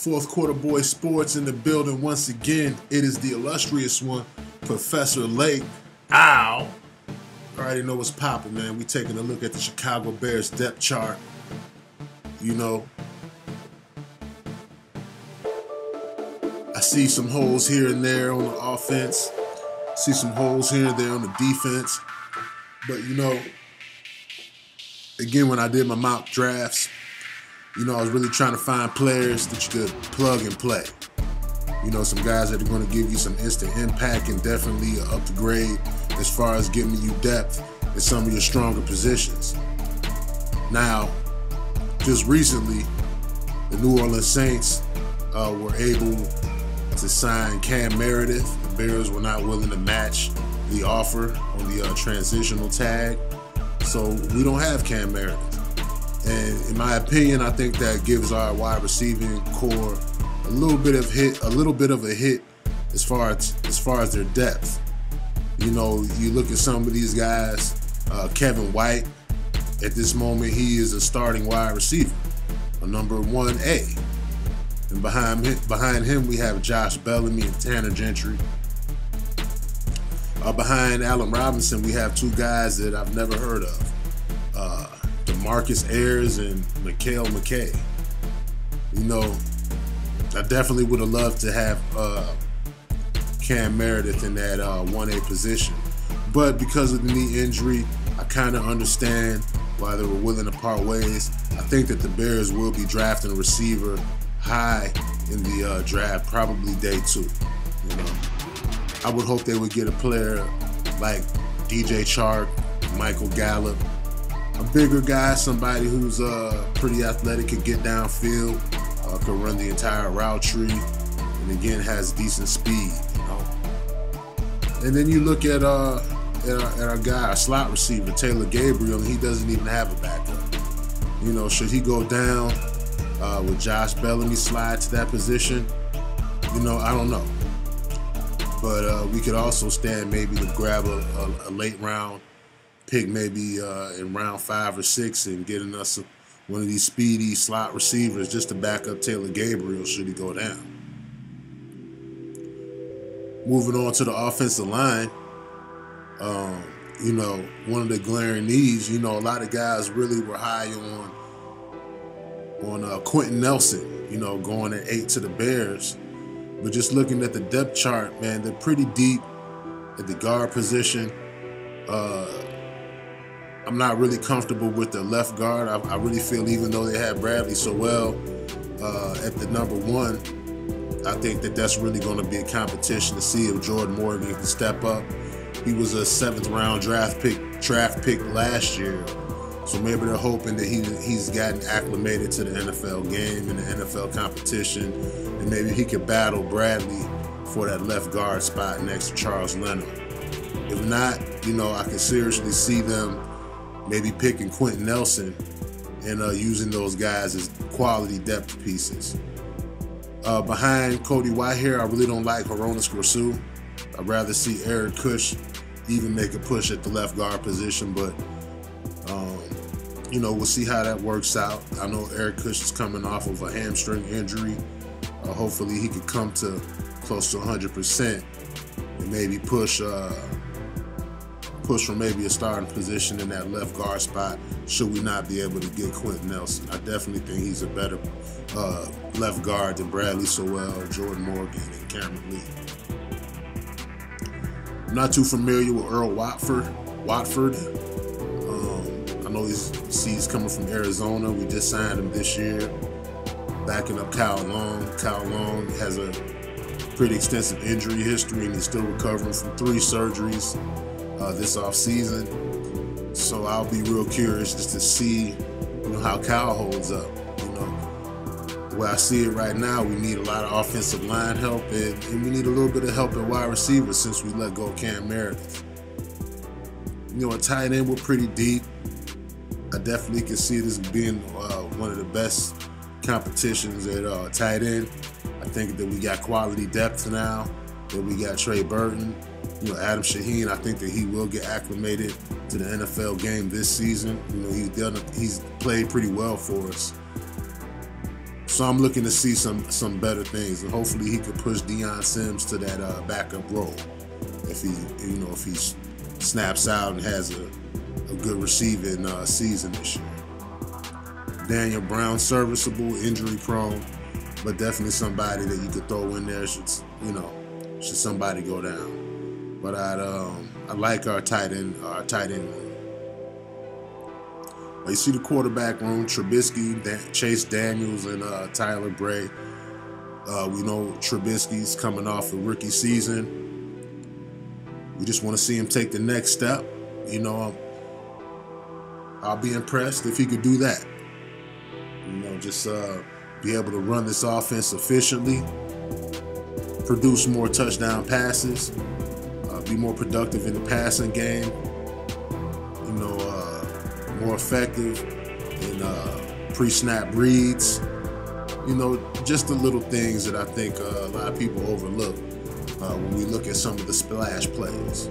Fourth quarter Boyz Sports in the building once again. It is the illustrious one, Professor Lake. Ow! I already know what's popping, man. We taking a look at the Chicago Bears depth chart. You know, I see some holes here and there on the offense. See some holes here and there on the defense. But, you know, again, when I did my mock drafts, you know, I was really trying to find players that you could plug and play. You know, some guys that are going to give you some instant impact and definitely up the grade as far as giving you depth in some of your stronger positions. Now, just recently, the New Orleans Saints were able to sign Cam Meredith. The Bears were not willing to match the offer on the transitional tag, so we don't have Cam Meredith. And in my opinion, I think that gives our wide receiving core a little bit of a hit as far as their depth. You know, you look at some of these guys. Kevin White, at this moment, he is a starting wide receiver, a number 1A. And behind him, we have Josh Bellamy and Tanner Gentry. Behind Allen Robinson, we have two guys that I've never heard of. Marcus Ayers and Mikael McKay. You know, I definitely would have loved to have Cam Meredith in that 1A position. But because of the knee injury, I kind of understand why they were willing to part ways. I think that the Bears will be drafting a receiver high in the draft, probably day 2. You know, I would hope they would get a player like DJ Chark, Michael Gallup, a bigger guy, somebody who's pretty athletic, could get downfield, could run the entire route tree, and again has decent speed. You know, and then you look at our guy, our slot receiver, Taylor Gabriel, and he doesn't even have a backup. You know, should he go down? Would Josh Bellamy slide to that position? You know, I don't know. But we could also stand maybe to grab a late round pick, maybe in round 5 or 6, and getting us one of these speedy slot receivers just to back up Taylor Gabriel should he go down. Moving on to the offensive line, you know, one of the glaring needs, you know, a lot of guys really were high on Quentin Nelson, you know, going at 8 to the Bears. But just looking at the depth chart, man, they're pretty deep at the guard position. I'm not really comfortable with the left guard. I really feel, even though they had Bradley so well at the number 1, I think that that's really going to be a competition to see if Jordan Morgan can step up. He was a 7th round draft pick last year, so maybe they're hoping that he's gotten acclimated to the NFL game and the NFL competition, and maybe he could battle Bradley for that left guard spot next to Charles Leonard. If not, you know, I can seriously see them maybe picking Quentin Nelson and using those guys as quality depth pieces. Behind Cody Whitehair, I really don't like Hronis Grasu. I'd rather see Eric Kush even make a push at the left guard position, but you know, we'll see how that works out. I know Eric Kush is coming off of a hamstring injury. Hopefully he could come to close to 100% and maybe push for maybe a starting position in that left guard spot should we not be able to get Quentin Nelson. I definitely think he's a better left guard than Bradley Sowell, Jordan Morgan, and Cameron Lee. I'm not too familiar with Earl Watford. I know he's coming from Arizona. We just signed him this year, backing up Kyle Long. Kyle Long has a pretty extensive injury history, and he's still recovering from 3 surgeries this offseason. So I'll be real curious just to see, you know, how Kyle holds up. You know, the way I see it right now, we need a lot of offensive line help, and we need a little bit of help at wide receiver since we let go of Cam Meredith. You know, at tight end, we're pretty deep. I definitely can see this being one of the best competitions at tight end. I think that we got quality depth now, that we got Trey Burton. You know, Adam Shaheen, I think that he will get acclimated to the NFL game this season. You know, he's played pretty well for us. So I'm looking to see some better things, and hopefully he could push Deion Sims to that backup role if he snaps out and has a good receiving season this year. Daniel Brown, serviceable, injury prone, but definitely somebody that you could throw in there should somebody go down. But I like our tight end room. You see the quarterback room: Trubisky, Chase Daniels, and Tyler Bray. We know Trubisky's coming off a rookie season. We just want to see him take the next step. I'll be impressed if he could do that. Just be able to run this offense efficiently, produce more touchdown passes, be more productive in the passing game, more effective in pre-snap reads. Just the little things that I think a lot of people overlook when we look at some of the splash plays.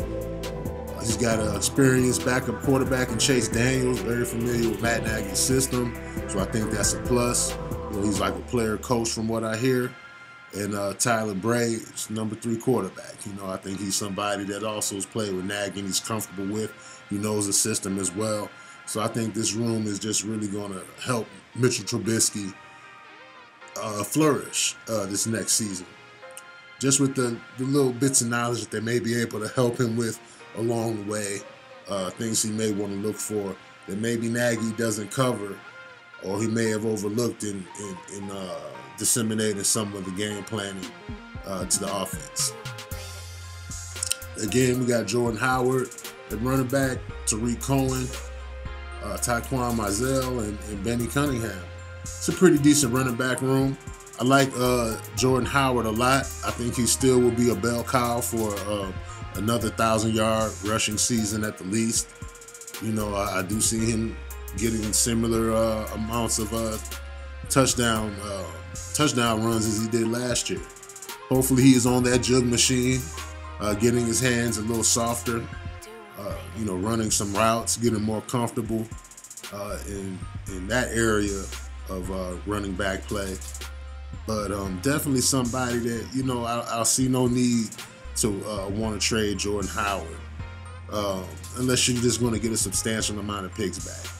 He's got an experienced backup quarterback in Chase Daniels, very familiar with Matt Nagy's system, so I think that's a plus. He's like a player coach from what I hear. And Tyler Bray is number 3 quarterback. I think he's somebody that also has played with Nagy and he's comfortable with. He knows the system as well. So I think this room is just really going to help Mitchell Trubisky flourish this next season. Just with the little bits of knowledge that they may be able to help him with along the way, things he may want to look for that maybe Nagy doesn't cover or he may have overlooked in disseminating some of the game planning to the offense. Again, we got Jordan Howard at running back, Tariq Cohen, Taquan Mizell, and Benny Cunningham. It's a pretty decent running back room. I like Jordan Howard a lot. I think he still will be a bell cow for another 1,000-yard rushing season at the least. I do see him getting similar amounts of touchdown runs as he did last year. Hopefully he is on that jug machine, getting his hands a little softer, running some routes, getting more comfortable in that area of running back play. But definitely somebody that, I'll see no need to want to trade Jordan Howard unless you're just going to get a substantial amount of picks back.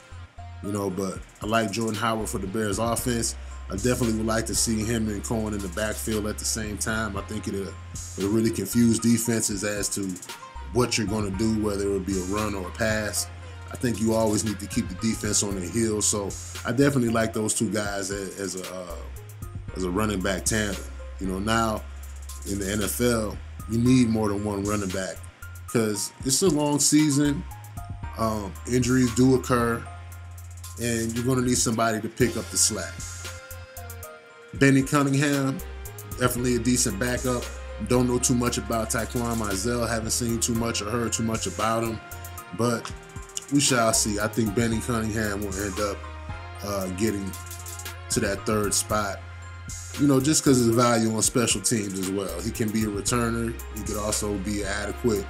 But I like Jordan Howard for the Bears offense. I definitely would like to see him and Cohen in the backfield at the same time. I think it'll really confuse defenses as to what you're going to do, whether it be a run or a pass. I think you always need to keep the defense on their heels. So I definitely like those two guys as a running back tandem. Now in the NFL, you need more than one running back because it's a long season. Injuries do occur, and you're going to need somebody to pick up the slack. Benny Cunningham, definitely a decent backup. Don't know too much about Taquan Mizell. Haven't seen too much or heard too much about him, but we shall see. I think Benny Cunningham will end up getting to that 3rd spot. Just because of the value on special teams as well. He can be a returner. He could also be adequate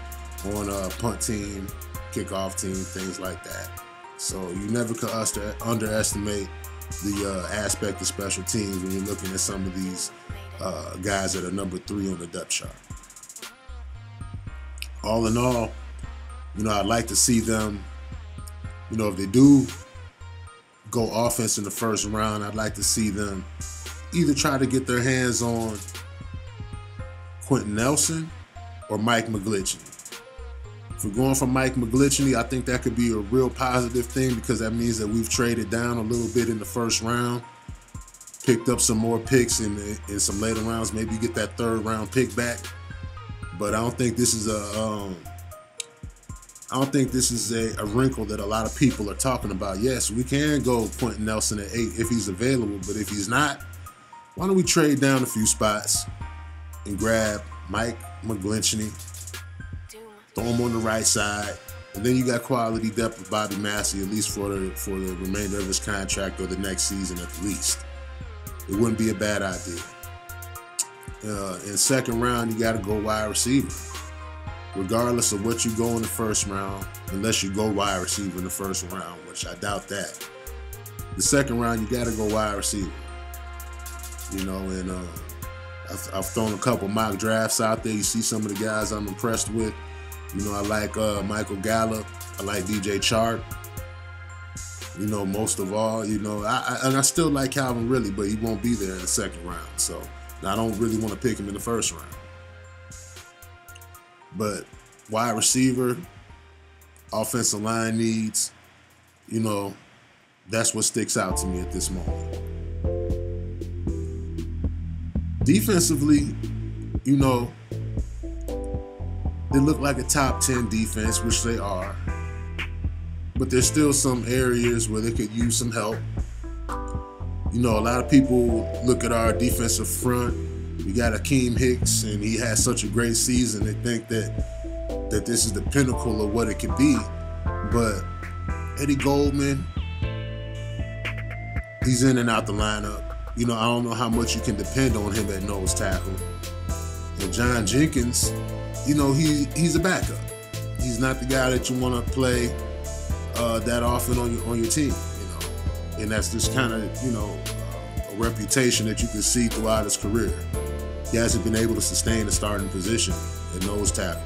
on a punt team, kickoff team, things like that. So you never could underestimate the aspect of special teams when you're looking at some of these guys that are number 3 on the depth chart. All in all, I'd like to see them, if they do go offense in the first round, I'd like to see them either try to get their hands on Quentin Nelson or Mike McGlinchey. If we're going for Mike McGlinchey, I think that could be a real positive thing because that means that we've traded down a little bit in the first round, picked up some more picks in some later rounds, maybe get that 3rd round pick back. But I don't think this is a wrinkle that a lot of people are talking about. Yes, we can go Quentin Nelson at 8 if he's available, but if he's not, why don't we trade down a few spots and grab Mike McGlinchey, throw him on the right side, and then you got quality depth with Bobby Massey, at least for the remainder of his contract or the next season at least. It wouldn't be a bad idea. In 2nd round, you got to go wide receiver. Regardless of what you go in the 1st round, unless you go wide receiver in the 1st round, which I doubt that. The 2nd round, you got to go wide receiver. And I've thrown a couple mock drafts out there. You see some of the guys I'm impressed with. I like Michael Gallup. I like DJ Chark. Most of all, I still like Calvin Ridley, but he won't be there in the second round. So I don't really want to pick him in the first round. But wide receiver, offensive line needs, that's what sticks out to me at this moment. Defensively, they look like a top 10 defense, which they are. But there's still some areas where they could use some help. A lot of people look at our defensive front. We got Akeem Hicks, and he has such a great season. They think that this is the pinnacle of what it could be. But Eddie Goldman, he's in and out the lineup. I don't know how much you can depend on him at nose tackle. And John Jenkins, he's a backup. He's not the guy that you want to play that often on your team. And that's just kind of a reputation that you can see throughout his career. He hasn't been able to sustain a starting position at nose tackle.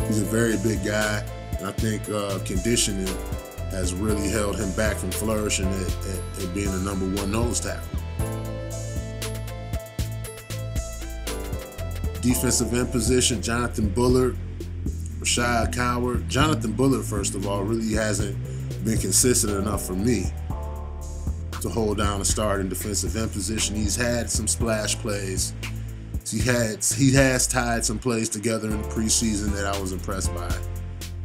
He's a very big guy, and I think conditioning has really held him back from flourishing at being the number one nose tackle. Defensive end position, Jonathan Bullard, Rashad Coward. Jonathan Bullard, first of all, really hasn't been consistent enough for me to hold down a starting defensive end position. He's had some splash plays. He has tied some plays together in the preseason that I was impressed by.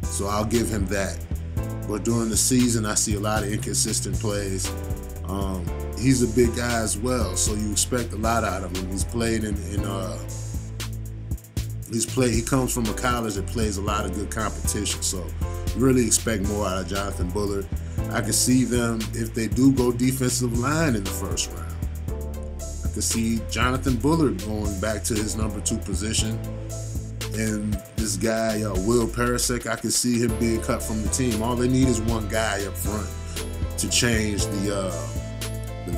So I'll give him that. But during the season, I see a lot of inconsistent plays. He's a big guy as well, so you expect a lot out of him. He's played he comes from a college that plays a lot of good competition, so you really expect more out of Jonathan Bullard. I could see them, if they do go defensive line in the first round, I could see Jonathan Bullard going back to his number 2 position. And this guy, Will Parasek, I could see him being cut from the team. All they need is one guy up front to change the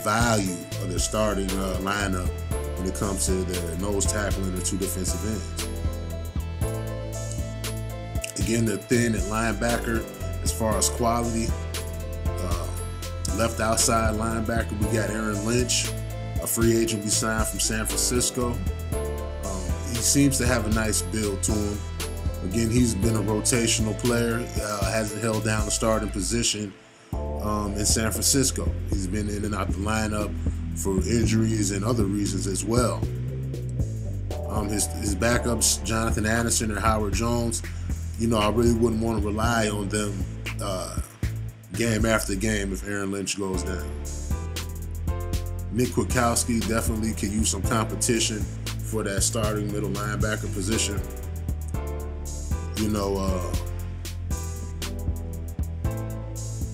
value of their starting lineup when it comes to their nose tackle and their 2 defensive ends. Again, they're thin at linebacker as far as quality. Left outside linebacker, we got Aaron Lynch, a free agent we signed from San Francisco. He seems to have a nice build to him. Again, he's been a rotational player, hasn't held down the starting position in San Francisco. He's been in and out the lineup for injuries and other reasons as well. His backups, Jonathan Anderson or Howard Jones, I really wouldn't want to rely on them game after game if Aaron Lynch goes down. Nick Kwiatkowski definitely could use some competition for that starting middle linebacker position.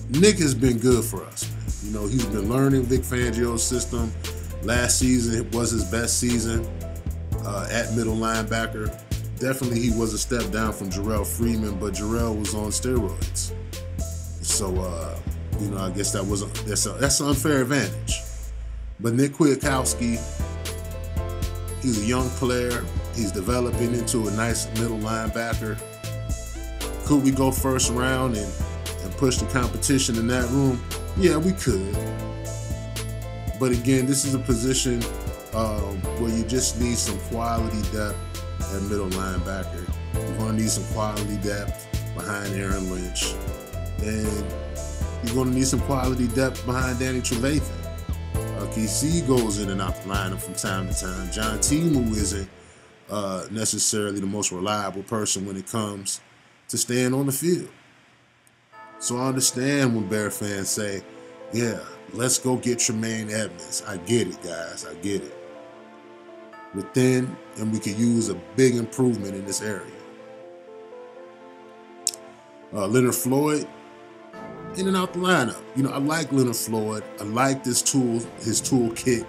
Nick has been good for us, man. He's been learning Vic Fangio's system. Last season was his best season at middle linebacker. Definitely he was a step down from Jarrell Freeman, but Jarrell was on steroids. So, I guess that's an unfair advantage. But Nick Kwiatkowski, he's a young player. He's developing into a nice middle linebacker. Could we go first round and push the competition in that room? Yeah, we could. But again, this is a position where you just need some quality depth at middle linebacker. You're going to need some quality depth behind Aaron Lynch. And you're going to need some quality depth behind Danny Trevathan. KC goes in and out the lineup from time to time. John Timu isn't necessarily the most reliable person when it comes to staying on the field. So I understand when Bear fans say, yeah, let's go get Tremaine Edmonds. I get it, guys. I get it. We're thin, and we could use a big improvement in this area. Leonard Floyd, in and out the lineup. I like Leonard Floyd. I like his toolkit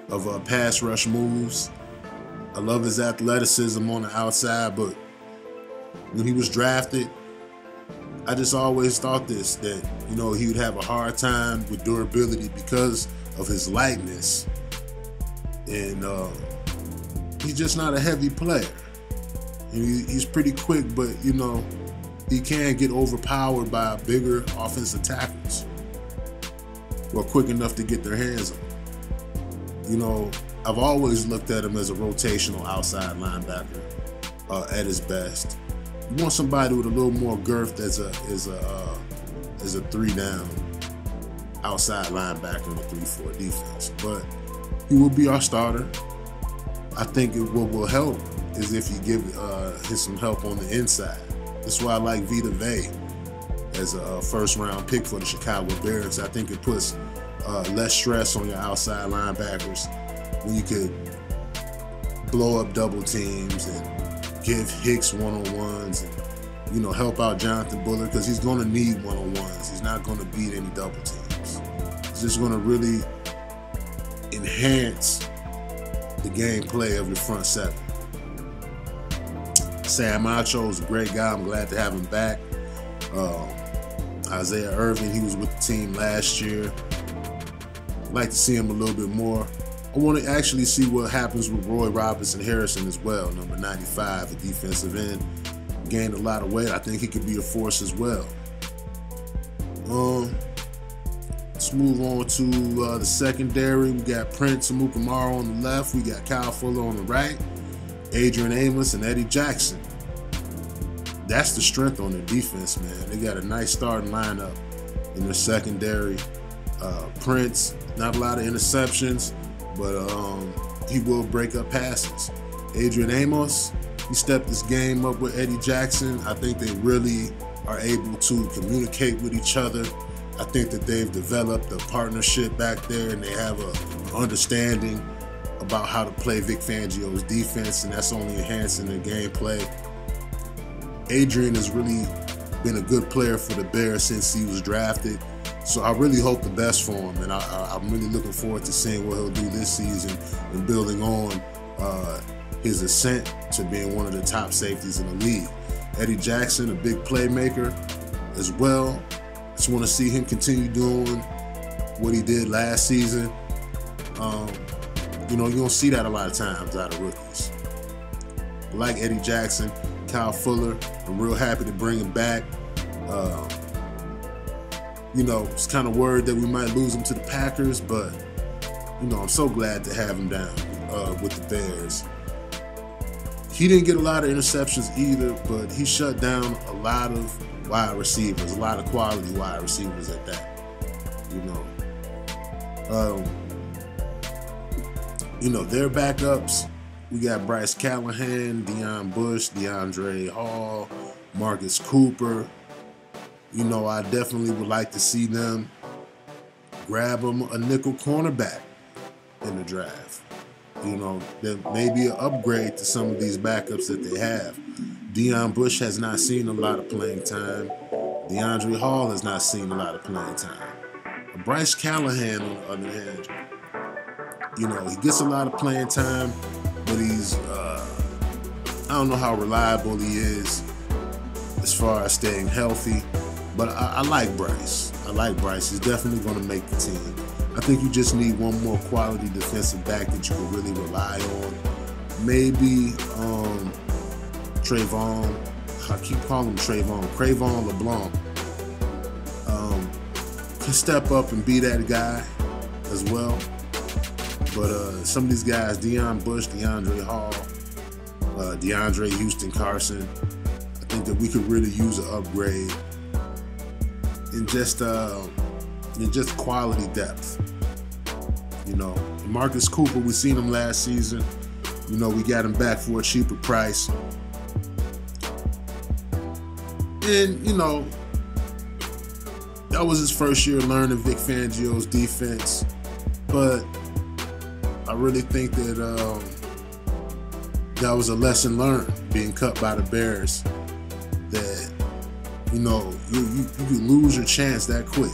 of pass rush moves. I love his athleticism on the outside, but when he was drafted, I just always thought that he would have a hard time with durability because of his lightness. and he's just not a heavy player. He's pretty quick, but you know, he can get overpowered by bigger offensive tackles who are quick enough to get their hands on him. You know, I've always looked at him as a rotational outside linebacker at his best. You want somebody with a little more girth as a 3-down outside linebacker in a 3-4 defense. But he will be our starter. I think what will help is if you give him some help on the inside. That's why I like Vita Vea as a first-round pick for the Chicago Bears. I think it puts less stress on your outside linebackers when you could blow up double teams and give Hicks one-on-ones and, you know, help out Jonathan Bullard, because he's going to need one-on-ones. He's not going to beat any double teams. He's just going to really enhance the gameplay of your front seven. Sam Acho is a great guy. I'm glad to have him back. Isaiah Irvin, he was with the team last year. I'd like to see him a little bit more. I want to actually see what happens with Roy Robinson Harrison as well, number 95, the defensive end. Gained a lot of weight. I think he could be a force as well. Let's move on to the secondary. We got Prince Amukamara on the left. We got Kyle Fuller on the right. Adrian Amos and Eddie Jackson. That's the strength on their defense, man. They got a nice starting lineup in their secondary. Prince, not a lot of interceptions, but he will break up passes. Adrian Amos, he stepped this game up with Eddie Jackson. I think they really are able to communicate with each other. I think that they've developed a partnership back there, and they have an understanding about how to play Vic Fangio's defense, and that's only enhancing their gameplay. Adrian has really been a good player for the Bears since he was drafted, so I really hope the best for him, and I'm really looking forward to seeing what he'll do this season and building on his ascent to being one of the top safeties in the league. Eddie Jackson, a big playmaker as well. Just want to see him continue doing what he did last season. You know, you don't see that a lot of times out of rookies. Like Eddie Jackson, Kyle Fuller, I'm real happy to bring him back. You know, it's kind of worried that we might lose him to the Packers, but, you know, I'm so glad to have him down with the Bears. He didn't get a lot of interceptions either, but he shut down a lot of wide receivers, a lot of quality wide receivers at that. You know, their backups, we got Bryce Callahan, Deion Bush, DeAndre Hall, Marcus Cooper. You know, I definitely would like to see them grab them a nickel cornerback in the draft. You know, there may be an upgrade to some of these backups that they have. Deion Bush has not seen a lot of playing time. DeAndre Hall has not seen a lot of playing time. Bryce Callahan, on the other hand, you know, he gets a lot of playing time, but he's, I don't know how reliable he is as far as staying healthy, but I like Bryce. I like Bryce. He's definitely going to make the team. I think you just need one more quality defensive back that you can really rely on. Maybe Trayvon, I keep calling him Cravon LeBlanc, can step up and be that guy as well. But some of these guys, Deion Bush, DeAndre Hall, DeAndre Houston Carson, I think that we could really use an upgrade in just quality depth. You know, Marcus Cooper, we seen him last season. You know, we got him back for a cheaper price. And, you know, that was his first year learning Vic Fangio's defense. But I really think that that was a lesson learned, being cut by the Bears. That, you know, you can lose your chance that quick.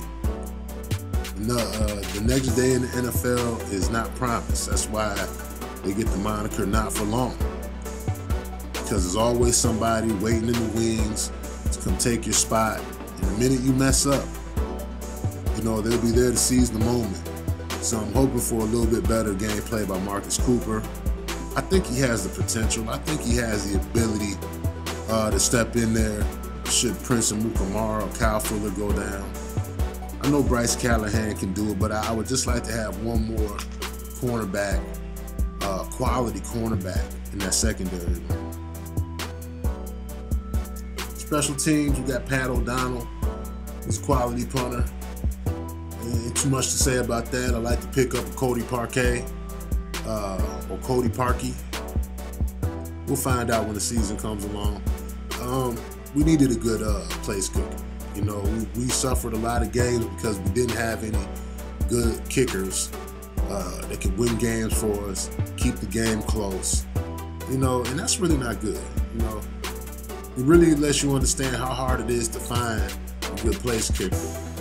The next day in the NFL is not promised. That's why they get the moniker "not for long," because there's always somebody waiting in the wings to come take your spot. And the minute you mess up, you know, they'll be there to seize the moment. So I'm hoping for a little bit better gameplay by Marcus Cooper. I think he has the potential. I think he has the ability to step in there should Prince Amukamara or Kyle Fuller go down. I know Bryce Callahan can do it, but I would just like to have one more cornerback, quality cornerback in that secondary. Special teams, we got Pat O'Donnell. He's a quality punter. Ain't too much to say about that. I like to pick up a Cody Parquet or Cody Parkey. We'll find out when the season comes along. We needed a good place kicker. You know, we suffered a lot of games because we didn't have any good kickers that could win games for us, keep the game close. You know, and that's really not good. You know, it really lets you understand how hard it is to find a good place kicker.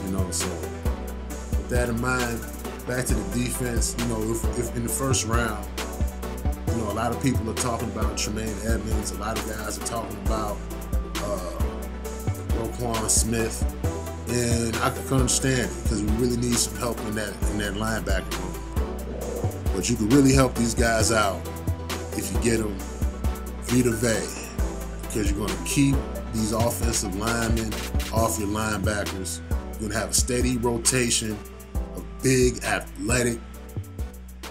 You know, so with that in mind, back to the defense. You know, if in the first round, you know, a lot of people are talking about Tremaine Edmonds. A lot of guys are talking about Roquan Smith, and I can understand it because we really need some help in that linebacker room. But you can really help these guys out if you get them Vita Vea, because you're going to keep these offensive linemen off your linebackers. You're going to have a steady rotation of big, athletic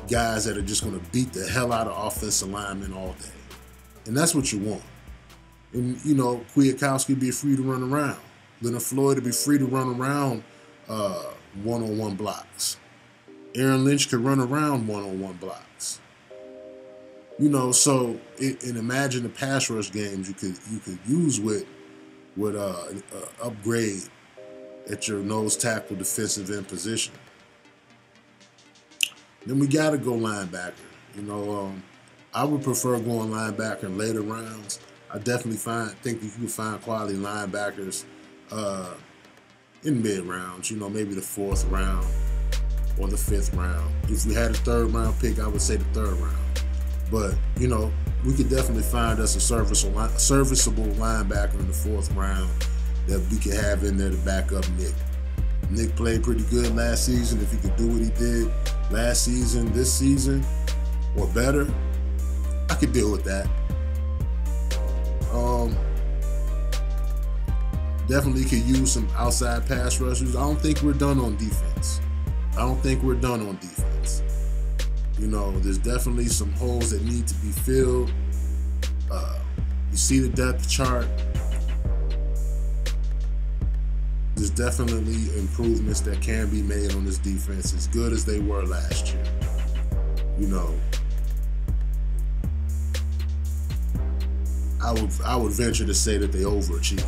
guys that are just going to beat the hell out of offensive linemen all day. And that's what you want. And, you know, Kwiatkowski be free to run around. Leonard Floyd to be free to run around one-on-one blocks. Aaron Lynch could run around one-on-one blocks. You know, so and imagine the pass rush games you could use with an upgrade at your nose tackle defensive end position. Then we got to go linebacker. You know, I would prefer going linebacker in later rounds. I definitely think you can find quality linebackers in mid rounds. You know, maybe the 4th round or the 5th round. If we had a 3rd round pick, I would say the 3rd round. But you know, we could definitely find us a serviceable linebacker in the 4th round that we could have in there to back up Nick. Nick played pretty good last season. If he could do what he did last season, this season, or better, I could deal with that. Definitely could use some outside pass rushers. I don't think we're done on defense. You know, there's definitely some holes that need to be filled. You see the depth chart. There's definitely improvements that can be made on this defense, as good as they were last year. You know, I would venture to say that they overachieved.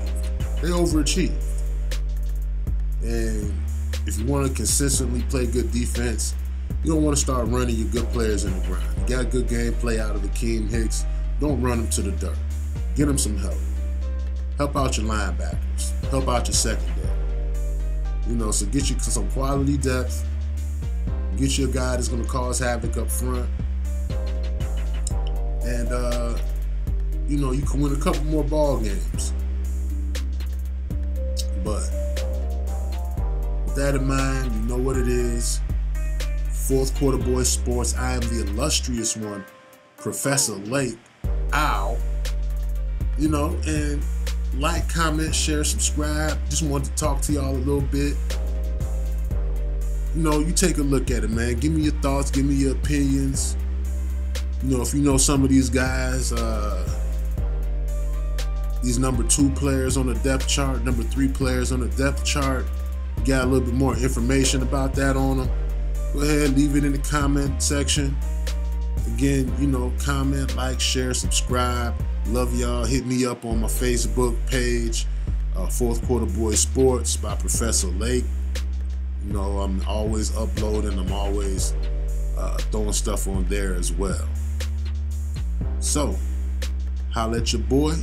And if you want to consistently play good defense, you don't want to start running your good players in the ground. You got good gameplay out of Akeem Hicks. Don't run them to the dirt. Get them some help. Help out your linebackers. Help out your secondary. You know, so get you some quality depth. Get you a guy that's going to cause havoc up front. And, you know, you can win a couple more ball games. But with that in mind, you know what it is. 4th Quarter Boyz Sports. I am the illustrious one, Professor Lake. Ow. You know, and like, comment, share, subscribe. Just wanted to talk to y'all a little bit. You know, you take a look at it, man. Give me your thoughts. Give me your opinions. You know, if you know some of these guys, these number 2 players on the depth chart, number 3 players on the depth chart, you got a little bit more information about that on them, go ahead, leave it in the comment section. Again, you know, comment, like, share, subscribe. Love y'all. Hit me up on my Facebook page, 4th Quarter Boyz Sports by Professor Lake. You know, I'm always uploading. I'm always throwing stuff on there as well. So, holla at your boy.